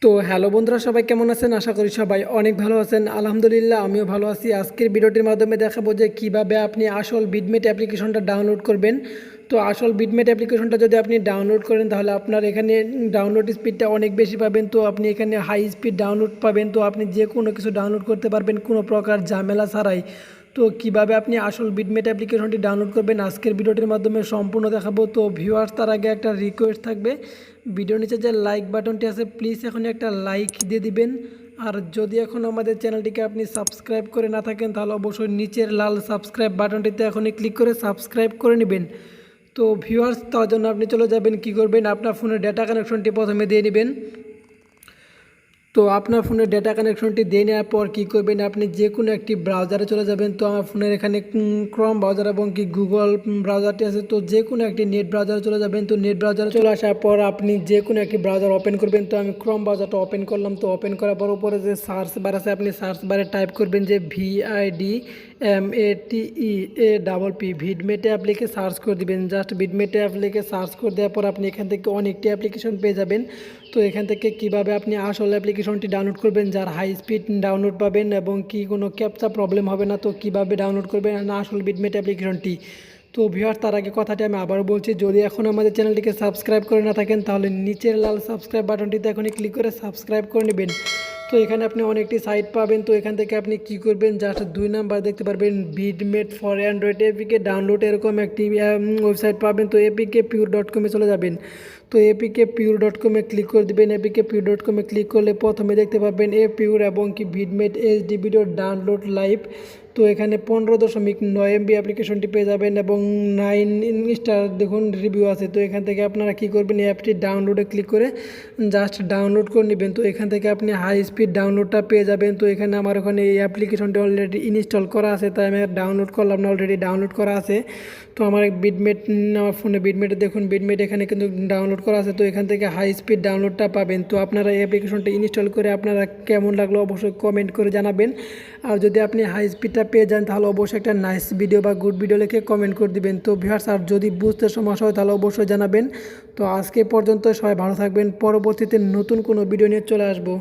তো হ্যালো বন্ধুরা, সবাই কেমন আছেন? আশা করি সবাই অনেক ভালো আছেন। আলহামদুলিল্লাহ আমিও ভালো আছি। আজকের ভিডিওটির মাধ্যমে দেখাবো যে কিভাবে আপনি আসল বিডমেট অ্যাপ্লিকেশনটা ডাউনলোড করবেন। তো আসল বিডমেট অ্যাপ্লিকেশনটা যদি আপনি ডাউনলোড করেন তাহলে আপনার এখানে ডাউনলোড স্পিডটা অনেক বেশি পাবেন। তো আপনি এখানে হাই স্পিড ডাউনলোড পাবেন। তো আপনি যে কোনো কিছু ডাউনলোড করতে পারবেন কোনো প্রকার ঝামেলা ছাড়াই। তো কিভাবে আপনি আসল বিডমেট অ্যাপ্লিকেশনটি ডাউনলোড করবেন আজকের ভিডিওটির মাধ্যমে সম্পূর্ণ দেখাবো। তো ভিউয়ার্স, তার আগে একটা রিকোয়েস্ট থাকবে, ভিডিওর নিচে যে লাইক বাটনটি আছে প্লিজ এখন একটা লাইক দিয়ে দিবেন। আর যদি এখন আমাদের চ্যানেলটিকে আপনি সাবস্ক্রাইব করে না থাকেন তাহলে অবশ্যই নিচের লাল সাবস্ক্রাইব বাটনটিতে এখনই ক্লিক করে সাবস্ক্রাইব করে নেবেন। তো ভিউয়ার্স, তার জন্য আপনি চলে যাবেন, কি করবেন, আপনার ফোনের ডেটা কানেকশনটি প্রথমে দিয়ে নেবেন। তো আপনার ফোনের ডেটা কানেকশনটি দিয়ে নেওয়ার পর কী করবেন, আপনি যে কোনো একটি ব্রাউজারে চলে যাবেন। তো আমার ফোনের এখানে ক্রোম ব্রাউজার এবং কি গুগল ব্রাউজারটি আছে, তো যে কোনো একটি নেট ব্রাউজারে চলে যাবেন। তো নেট ব্রাউজারে চলে আসার পর আপনি যে কোনো একটি ব্রাউজার ওপেন করবেন। তো আমি ক্রোম ব্রাউজারটা ওপেন করলাম। তো ওপেন করার পর উপরে যে সার্চ বার আছে আপনি সার্চ বারে টাইপ করবেন যে VIDMATE ভিডমেটে অ্যাপ লিখে সার্চ করে দিবেন। জাস্ট ভিডমেটে অ্যাপ লিখে সার্চ করে দেওয়ার পর আপনি এখান থেকে অনেকটি অ্যাপ্লিকেশন পেয়ে যাবেন। তো এখান থেকে কিভাবে আপনি আসল অ্যাপ্লিকেশনটি ডাউনলোড করবেন যার হাই স্পিড ডাউনলোড পাবেন এবং কি কোনো ক্যাপচা প্রবলেম হবে না। তো কিভাবে ডাউনলোড করবেন না আসল ভিডমেট অ্যাপ্লিকেশনটি। তো ভিউয়ার্স, তার আগে কথাটি আমি আবার বলছি, যদি এখন আমাদের চ্যানেলটিকে সাবস্ক্রাইব করে না থাকেন তাহলে নিচের লাল সাবস্ক্রাইব বাটনটিতে এখনই ক্লিক করে সাবস্ক্রাইব করে নেবেন। তো এখানে আপনি অনেকটি সাইট পাবেন। তো এখান থেকে আপনি কি করবেন, জাস্ট 2 নাম্বার দেখতে পারবেন Vidmate for Android APK download, এরকম একটি ওয়েবসাইট পাবেন। তো apkpure.com-এ চলে যাবেন। তো apkpure.com-এ ক্লিক করে দেবেন। apkpure.com-এ ক্লিক করলে প্রথমে দেখতে পাবেন পিউর এবং কি Vidmate HD video download live. তো এখানে 15.9 MB অ্যাপ্লিকেশনটি পেয়ে যাবেন এবং 9 স্টার দেখুন রিভিউ আছে। তো এখান থেকে আপনারা কী করবেন, এই অ্যাপটি ডাউনলোডে ক্লিক করে জাস্ট ডাউনলোড করে নেবেন। তো এখান থেকে আপনি হাই স্পিড ডাউনলোডটা পেয়ে যাবেন। তো এখানে আমার ওখানে এই অ্যাপ্লিকেশনটি অলরেডি ইনস্টল করা আছে, তাই আমি ডাউনলোড করলাম না, অলরেডি ডাউনলোড করা আছে। তো আমার ভিডমেট, আমার ফোনে ভিডমেটে দেখুন ভিডমেট এখানে কিন্তু ডাউনলোড করা আছে। তো এখান থেকে হাই স্পিড ডাউনলোডটা পাবেন। তো আপনারা এই অ্যাপ্লিকেশনটি ইনস্টল করে আপনারা কেমন লাগলো অবশ্যই কমেন্ট করে জানাবেন। আর যদি আপনি হাই স্পিডটা পেয়ে যান তাহলে অবশ্যই একটা নাইস ভিডিও বা গুড ভিডিও লিখে কমেন্ট করে দিবেন। তো ভিউয়ার্স, আর যদি বুঝতে সমস্যা হয় তাহলে অবশ্যই জানাবেন। তো আজকে পর্যন্ত সবাই ভালো থাকবেন, পরবর্তীতে নতুন কোনো ভিডিও নিয়ে চলে আসবো।